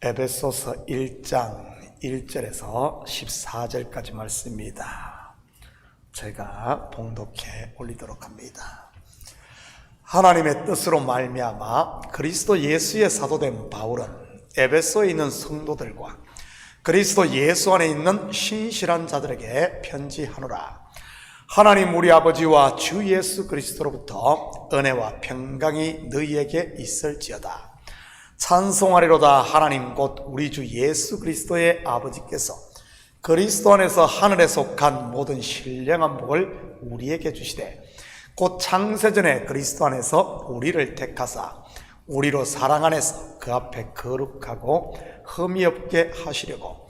에베소서 1장 1절에서 14절까지 말씀입니다. 제가 봉독해 올리도록 합니다. 하나님의 뜻으로 말미암아 그리스도 예수의 사도된 바울은 에베소에 있는 성도들과 그리스도 예수 안에 있는 신실한 자들에게 편지하노라. 하나님 우리 아버지와 주 예수 그리스도로부터 은혜와 평강이 너희에게 있을지어다. 찬송하리로다. 하나님 곧 우리 주 예수 그리스도의 아버지께서 그리스도 안에서 하늘에 속한 모든 신령한 복을 우리에게 주시되 곧 창세전에 그리스도 안에서 우리를 택하사 우리로 사랑 안에서 그 앞에 거룩하고 흠이 없게 하시려고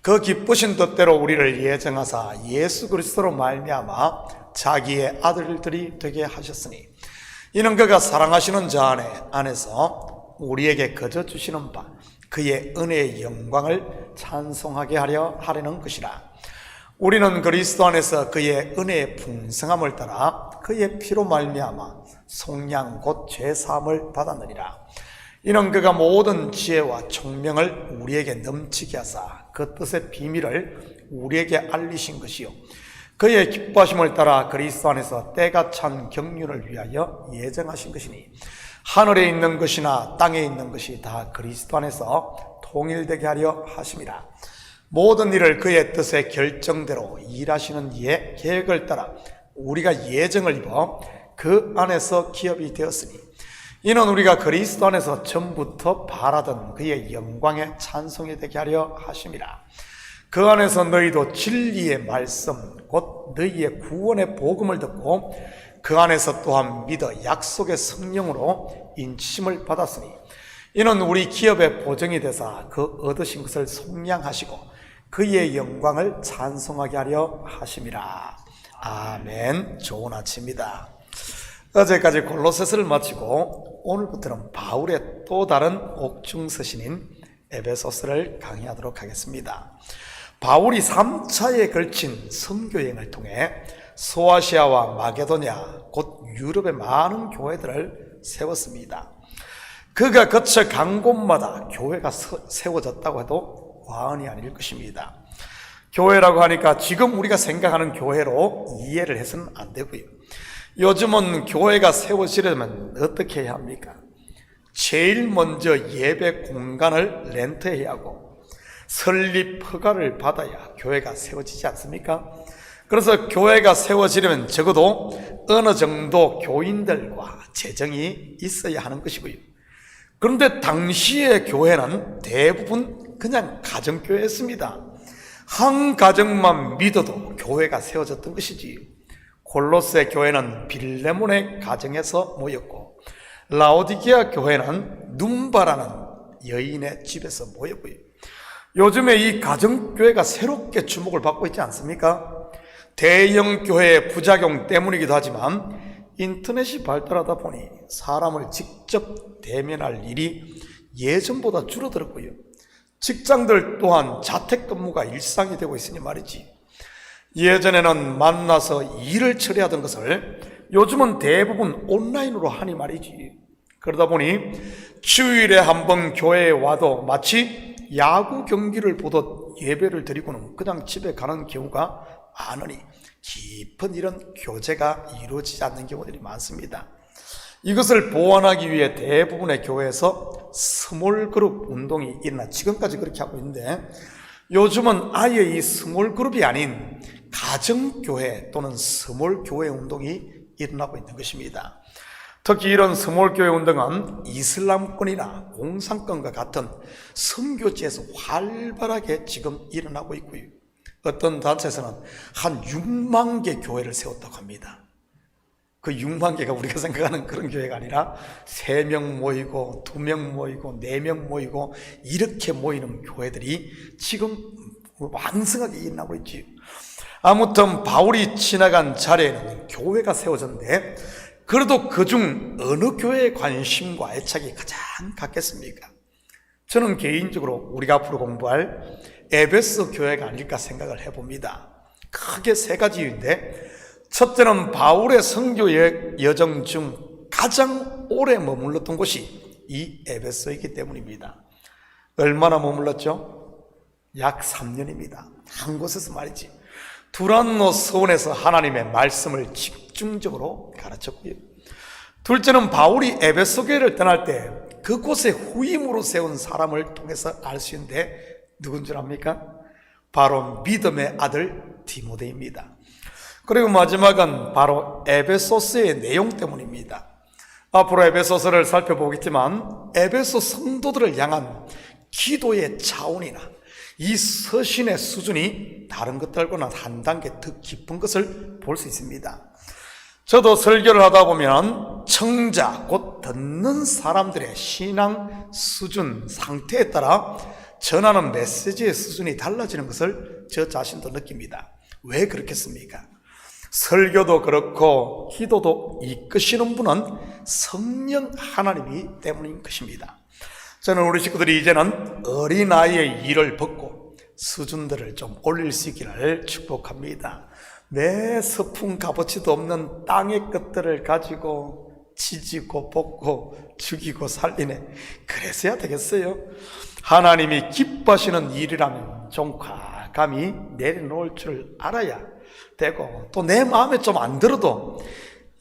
그 기쁘신 뜻대로 우리를 예정하사 예수 그리스도로 말미암아 자기의 아들들이 되게 하셨으니 이는 그가 사랑하시는 자 안에서 우리에게 거저 주시는 바 그의 은혜의 영광을 찬송하게 하려는 것이라. 우리는 그리스도 안에서 그의 은혜의 풍성함을 따라 그의 피로 말미암아 속량 곧 죄사함을 받았느니라. 이는 그가 모든 지혜와 총명을 우리에게 넘치게 하사 그 뜻의 비밀을 우리에게 알리신 것이요 그의 기뻐하심을 따라 그리스도 안에서 때가 찬 경륜을 위하여 예정하신 것이니 하늘에 있는 것이나 땅에 있는 것이 다 그리스도 안에서 통일되게 하려 하심이라. 모든 일을 그의 뜻의 결정대로 일하시는 이의 계획을 따라 우리가 예정을 입어 그 안에서 기업이 되었으니 이는 우리가 그리스도 안에서 전부터 바라던 그의 영광의 찬송이 되게 하려 하심이라. 그 안에서 너희도 진리의 말씀 곧 너희의 구원의 복음을 듣고 그 안에서 또한 믿어 약속의 성령으로 인치심을 받았으니 이는 우리 기업의 보증이 되사 그 얻으신 것을 속량하시고 그의 영광을 찬송하게 하려 하심이라. 아멘. 좋은 아침입니다. 어제까지 골로새서를 마치고 오늘부터는 바울의 또 다른 옥중서신인 에베소서를 강의하도록 하겠습니다. 바울이 3차에 걸친 선교여행을 통해 소아시아와 마게도냐 곧 유럽의 많은 교회들을 세웠습니다. 그가 거쳐 간 곳마다 교회가 세워졌다고 해도 과언이 아닐 것입니다. 교회라고 하니까 지금 우리가 생각하는 교회로 이해를 해서는 안 되고요. 요즘은 교회가 세워지려면 어떻게 해야 합니까? 제일 먼저 예배 공간을 렌트해야 하고 설립 허가를 받아야 교회가 세워지지 않습니까? 그래서 교회가 세워지려면 적어도 어느 정도 교인들과 재정이 있어야 하는 것이고요. 그런데 당시의 교회는 대부분 그냥 가정교회였습니다. 한 가정만 믿어도 교회가 세워졌던 것이지요. 골로새 교회는 빌레몬의 가정에서 모였고 라오디게아 교회는 눈바라는 여인의 집에서 모였고요. 요즘에 이 가정교회가 새롭게 주목을 받고 있지 않습니까? 대형 교회의 부작용 때문이기도 하지만 인터넷이 발달하다 보니 사람을 직접 대면할 일이 예전보다 줄어들었고요. 직장들 또한 자택근무가 일상이 되고 있으니 말이지. 예전에는 만나서 일을 처리하던 것을 요즘은 대부분 온라인으로 하니 말이지. 그러다 보니 주일에 한 번 교회에 와도 마치 야구 경기를 보듯 예배를 드리고는 그냥 집에 가는 경우가 많으니 깊은 이런 교제가 이루어지지 않는 경우들이 많습니다. 이것을 보완하기 위해 대부분의 교회에서 스몰그룹 운동이 일어나 지금까지 그렇게 하고 있는데 요즘은 아예 이 스몰그룹이 아닌 가정교회 또는 스몰교회 운동이 일어나고 있는 것입니다. 특히 이런 스몰교회 운동은 이슬람권이나 공산권과 같은 선교지에서 활발하게 지금 일어나고 있고요. 어떤 단체에서는 한 6만 개 교회를 세웠다고 합니다. 그 6만 개가 우리가 생각하는 그런 교회가 아니라 3명 모이고 2명 모이고 4명 모이고 이렇게 모이는 교회들이 지금 왕성하게 일어나고 있지요. 아무튼 바울이 지나간 자리에는 교회가 세워졌는데 그래도 그중 어느 교회의 관심과 애착이 가장 같겠습니까? 저는 개인적으로 우리가 앞으로 공부할 에베소 교회가 아닐까 생각을 해봅니다. 크게 3가지 이유인데 첫째는 바울의 선교 여정 중 가장 오래 머물렀던 곳이 이 에베소이기 때문입니다. 얼마나 머물렀죠? 약 3년입니다. 한 곳에서 말이지. 두란노 서원에서 하나님의 말씀을 집중적으로 가르쳤고요. 둘째는 바울이 에베소 교회를 떠날 때 그곳에 후임으로 세운 사람을 통해서 알 수 있는데 누군 줄 압니까? 바로 믿음의 아들 디모데입니다. 그리고 마지막은 바로 에베소서의 내용 때문입니다. 앞으로 에베소서를 살펴보겠지만 에베소 성도들을 향한 기도의 차원이나 이 서신의 수준이 다른 것들과는 한 단계 더 깊은 것을 볼 수 있습니다. 저도 설교를 하다 보면 청자, 곧 듣는 사람들의 신앙 수준, 상태에 따라 전하는 메시지의 수준이 달라지는 것을 저 자신도 느낍니다. 왜 그렇겠습니까? 설교도 그렇고 기도도 이끄시는 분은 성령 하나님이 때문인 것입니다. 저는 우리 식구들이 이제는 어린아이의 일을 벗고 수준들을 좀 올릴 수 있기를 축복합니다. 매 서풍 값어치도 없는 땅의 것들을 가지고 지지고 볶고 죽이고 살리네. 그래서야 되겠어요? 하나님이 기뻐하시는 일이라면 좀 과감히 내려놓을 줄 알아야 되고, 또 내 마음에 좀 안 들어도,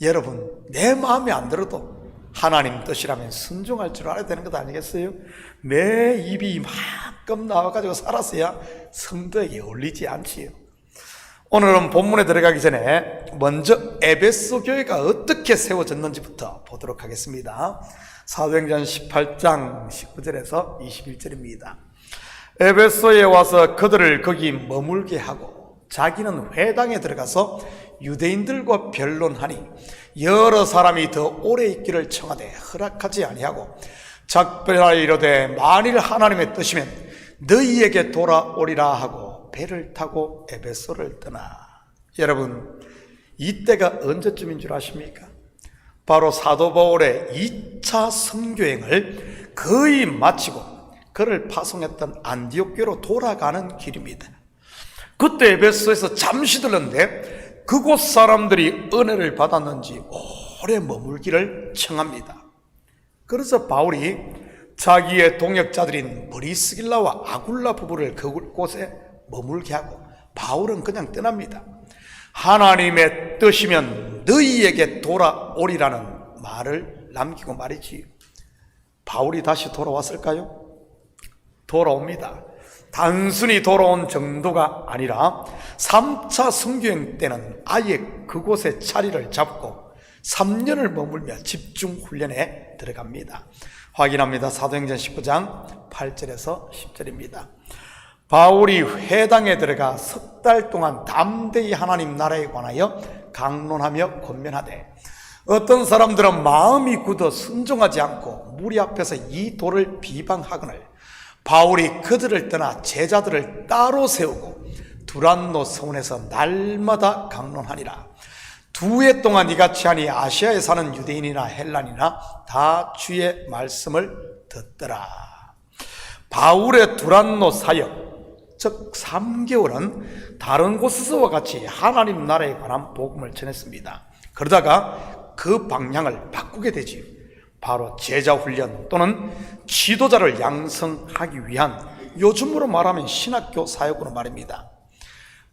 여러분 내 마음에 안 들어도 하나님 뜻이라면 순종할 줄 알아야 되는 것 아니겠어요? 내 입이 막끔 나와가지고 살았어야 성도에게 어울리지 않지요. 오늘은 본문에 들어가기 전에 먼저 에베소 교회가 어떻게 세워졌는지부터 보도록 하겠습니다. 사도행전 18장 19절에서 21절입니다. 에베소에 와서 그들을 거기 머물게 하고 자기는 회당에 들어가서 유대인들과 변론하니 여러 사람이 더 오래 있기를 청하되 허락하지 아니하고 작별하여 이르되 만일 하나님의 뜻이면 너희에게 돌아오리라 하고 배를 타고 에베소를 떠나. 여러분, 이때가 언제쯤인 줄 아십니까? 바로 사도 바울의 2차 선교행을 거의 마치고 그를 파송했던 안디옥 교회로 돌아가는 길입니다. 그때 에베소에서 잠시 들렀는데 그곳 사람들이 은혜를 받았는지 오래 머물기를 청합니다. 그래서 바울이 자기의 동역자들인 브리스길라와 아굴라 부부를 그곳에 머물게 하고 바울은 그냥 떠납니다. 하나님의 뜻이면 너희에게 돌아오리라는 말을 남기고 말이지. 바울이 다시 돌아왔을까요? 돌아옵니다. 단순히 돌아온 정도가 아니라 3차 선교행 때는 아예 그곳에 자리를 잡고 3년을 머물며 집중 훈련에 들어갑니다. 확인합니다. 사도행전 19장 8절에서 10절입니다. 바울이 회당에 들어가 석 달 동안 담대히 하나님 나라에 관하여 강론하며 권면하되 어떤 사람들은 마음이 굳어 순종하지 않고 무리 앞에서 이 도를 비방하거늘 바울이 그들을 떠나 제자들을 따로 세우고 두란노 성원에서 날마다 강론하니라. 2해 동안 이같이 하니 아시아에 사는 유대인이나 헬란이나 다 주의 말씀을 듣더라. 바울의 두란노 사역, 즉 3개월은 다른 곳에서와 같이 하나님 나라에 관한 복음을 전했습니다. 그러다가 그 방향을 바꾸게 되지요. 바로 제자 훈련 또는 지도자를 양성하기 위한, 요즘으로 말하면 신학교 사역으로 말입니다.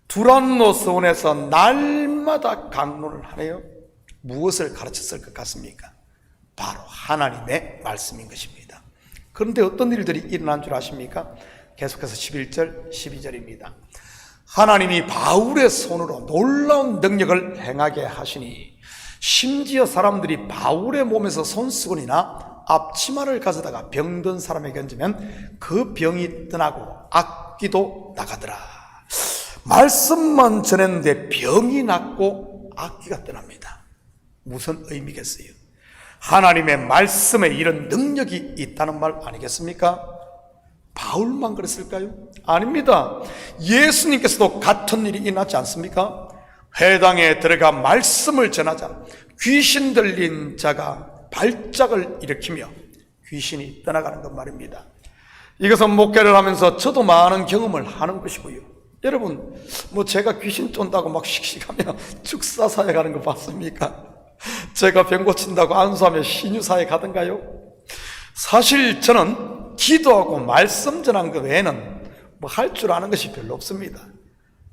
두란노 서원에서 날마다 강론을 하네요. 무엇을 가르쳤을 것 같습니까? 바로 하나님의 말씀인 것입니다. 그런데 어떤 일들이 일어난 줄 아십니까? 계속해서 11절, 12절입니다. 하나님이 바울의 손으로 놀라운 능력을 행하게 하시니 심지어 사람들이 바울의 몸에서 손수건이나 앞치마를 가져다가 병든 사람에게 얹으면 그 병이 떠나고 악귀도 나가더라. 말씀만 전했는데 병이 낫고 악귀가 떠납니다. 무슨 의미겠어요? 하나님의 말씀에 이런 능력이 있다는 말 아니겠습니까? 바울만 그랬을까요? 아닙니다. 예수님께서도 같은 일이 일어났지 않습니까? 회당에 들어가 말씀을 전하자 귀신 들린 자가 발작을 일으키며 귀신이 떠나가는 것 말입니다. 이것은 목회를 하면서 저도 많은 경험을 하는 것이고요. 여러분, 제가 귀신 쫀다고 막 씩씩하며 축사사에 가는 거 봤습니까? 제가 병 고친다고 안수하며 신유사에 가던가요? 사실 저는 기도하고 말씀 전한 것 외에는 뭐 할 줄 아는 것이 별로 없습니다.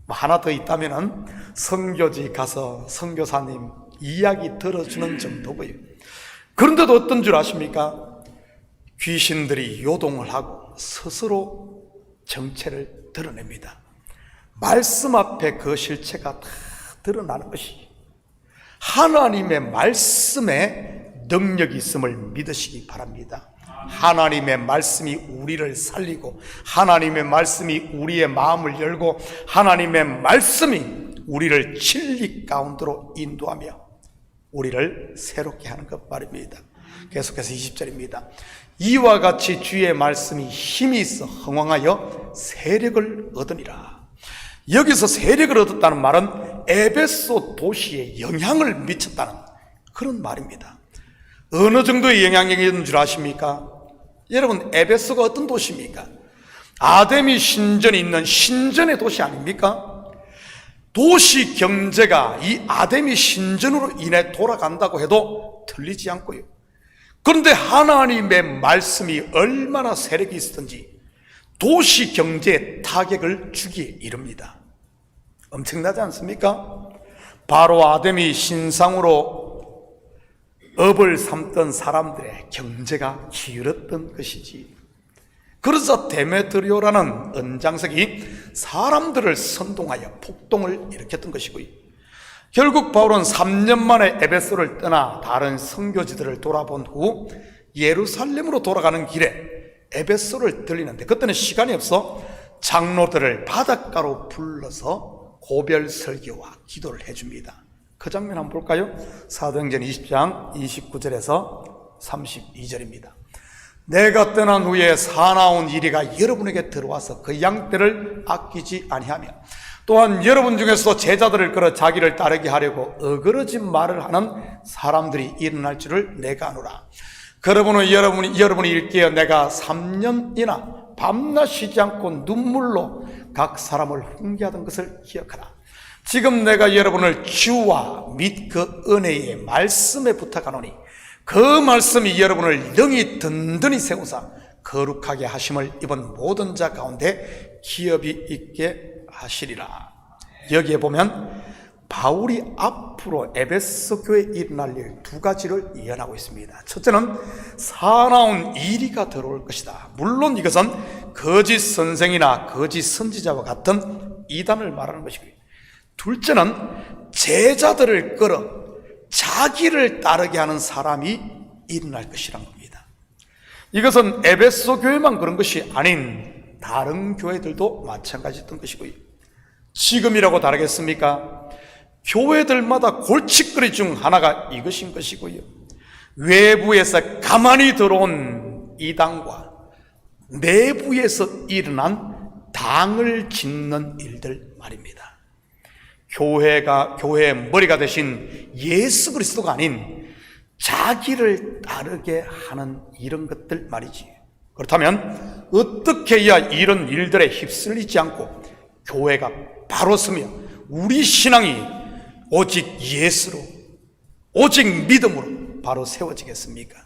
뭐 하나 더 있다면은 선교지 가서 선교사님 이야기 들어주는 정도고요. 그런데도 어떤 줄 아십니까? 귀신들이 요동을 하고 스스로 정체를 드러냅니다. 말씀 앞에 그 실체가 다 드러나는 것이 하나님의 말씀에 능력이 있음을 믿으시기 바랍니다. 하나님의 말씀이 우리를 살리고 하나님의 말씀이 우리의 마음을 열고 하나님의 말씀이 우리를 진리 가운데로 인도하며 우리를 새롭게 하는 것 말입니다. 계속해서 20절입니다. 이와 같이 주의 말씀이 힘이 있어 흥왕하여 세력을 얻으니라. 여기서 세력을 얻었다는 말은 에베소 도시에 영향을 미쳤다는 그런 말입니다. 어느 정도의 영향력이 있는 줄 아십니까? 여러분, 에베소가 어떤 도시입니까? 아데미 신전이 있는 신전의 도시 아닙니까? 도시 경제가 이 아데미 신전으로 인해 돌아간다고 해도 틀리지 않고요. 그런데 하나님의 말씀이 얼마나 세력이 있었던지 도시 경제에 타격을 주기에 이릅니다. 엄청나지 않습니까? 바로 아데미 신상으로 업을 삼던 사람들의 경제가 기울었던 것이지. 그래서 데메트리오라는 은장석이 사람들을 선동하여 폭동을 일으켰던 것이고요. 결국 바울은 3년 만에 에베소를 떠나 다른 선교지들을 돌아본 후 예루살렘으로 돌아가는 길에 에베소를 들리는데 그때는 시간이 없어 장로들을 바닷가로 불러서 고별 설교와 기도를 해줍니다. 그 장면 한번 볼까요? 사도행전 20장 29절에서 32절입니다. 내가 떠난 후에 사나운 이리가 여러분에게 들어와서 그 양떼를 아끼지 아니하며 또한 여러분 중에서 제자들을 끌어 자기를 따르게 하려고 어그러진 말을 하는 사람들이 일어날 줄을 내가 아노라. 그러므로 여러분이 일깨어 내가 3년이나 밤낮 쉬지 않고 눈물로 각 사람을 훈계하던 것을 기억하라. 지금 내가 여러분을 주와 및 그 은혜의 말씀에 부탁하노니 그 말씀이 여러분을 영이 든든히 세우사 거룩하게 하심을 입은 모든 자 가운데 기업이 있게 하시리라. 여기에 보면 바울이 앞으로 에베소 교회에 일어날 일 두 가지를 예언하고 있습니다. 첫째는 사나운 이리가 들어올 것이다. 물론 이것은 거짓 선생이나 거짓 선지자와 같은 이단을 말하는 것이고요. 둘째는 제자들을 끌어 자기를 따르게 하는 사람이 일어날 것이란 겁니다. 이것은 에베소 교회만 그런 것이 아닌 다른 교회들도 마찬가지였던 것이고요. 지금이라고 다르겠습니까? 교회들마다 골칫거리 중 하나가 이것인 것이고요. 외부에서 가만히 들어온 이단과 내부에서 일어난 당을 짓는 일들 말입니다. 교회의 머리가 되신 예수 그리스도가 아닌 자기를 따르게 하는 이런 것들 말이지. 그렇다면 어떻게 해야 이런 일들에 휩쓸리지 않고 교회가 바로 서며 우리 신앙이 오직 예수로 오직 믿음으로 바로 세워지겠습니까?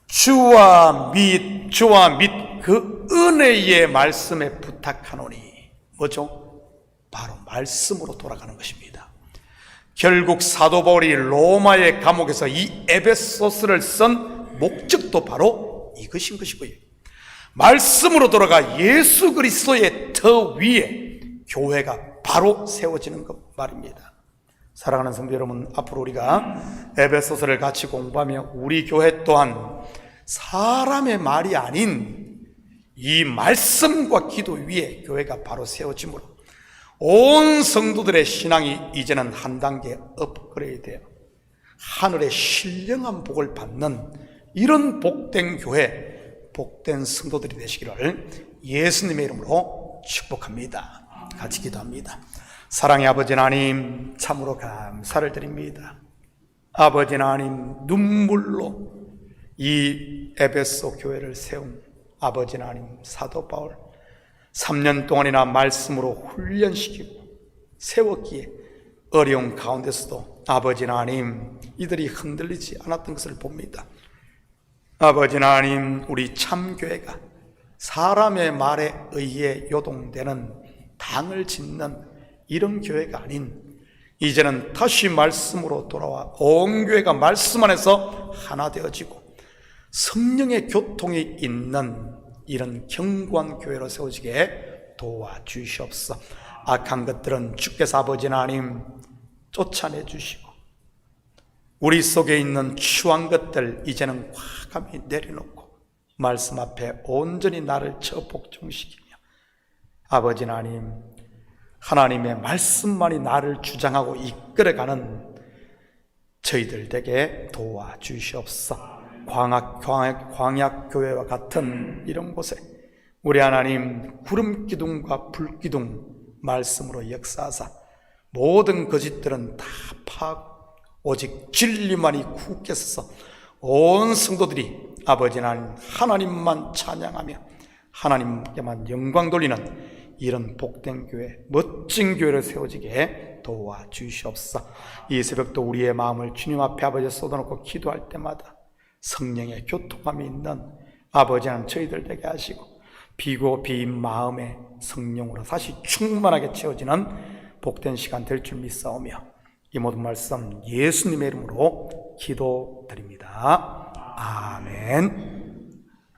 주와 및 그 은혜의 말씀에 부탁하노니 뭐죠? 바로 말씀으로 돌아가는 것입니다. 결국 사도 바울이 로마의 감옥에서 이 에베소서를 쓴 목적도 바로 이것인 것이고요. 말씀으로 돌아가 예수 그리스도의 터 위에 교회가 바로 세워지는 것 말입니다. 사랑하는 성도 여러분, 앞으로 우리가 에베소서를 같이 공부하며 우리 교회 또한 사람의 말이 아닌 이 말씀과 기도 위에 교회가 바로 세워지므로 온 성도들의 신앙이 이제는 한 단계 업그레이드되어 하늘의 신령한 복을 받는 이런 복된 교회, 복된 성도들이 되시기를 예수님의 이름으로 축복합니다. 같이 기도합니다. 사랑의 아버지 하나님, 참으로 감사를 드립니다. 아버지 하나님, 눈물로 이 에베소 교회를 세운 아버지 하나님 사도 바울 3년 동안이나 말씀으로 훈련시키고 세웠기에 어려운 가운데서도 아버지 하나님 이들이 흔들리지 않았던 것을 봅니다. 아버지 하나님, 우리 참교회가 사람의 말에 의해 요동되는 당을 짓는 이런 교회가 아닌, 이제는 다시 말씀으로 돌아와 온 교회가 말씀 안에서 하나 되어지고 성령의 교통이 있는 이런 견고한 교회로 세워지게 도와주시옵소서. 악한 것들은 주께서 아버지 하나님 쫓아내 주시고, 우리 속에 있는 추한 것들 이제는 과감히 내려놓고 말씀 앞에 온전히 나를 처복종시키며, 아버지 하나님, 하나님의 말씀만이 나를 주장하고 이끌어가는 저희들 되게 도와주시옵소서. 광약교회와 같은 이런 곳에 우리 하나님 구름기둥과 불기둥 말씀으로 역사하사 모든 거짓들은 다 파하고 오직 진리만이 굳게 서서 온 성도들이 아버지 하나님만 찬양하며 하나님께만 영광 돌리는 이런 복된 교회, 멋진 교회를 세워지게 도와주시옵소서. 이 새벽도 우리의 마음을 주님 앞에 아버지 쏟아놓고 기도할 때마다 성령의 교통함이 있는 아버지 하나님 저희들 되게 하시고, 비고 비인 마음에 성령으로 다시 충만하게 채워지는 복된 시간 될 줄 믿사오며 이 모든 말씀 예수님의 이름으로 기도드립니다. 아멘.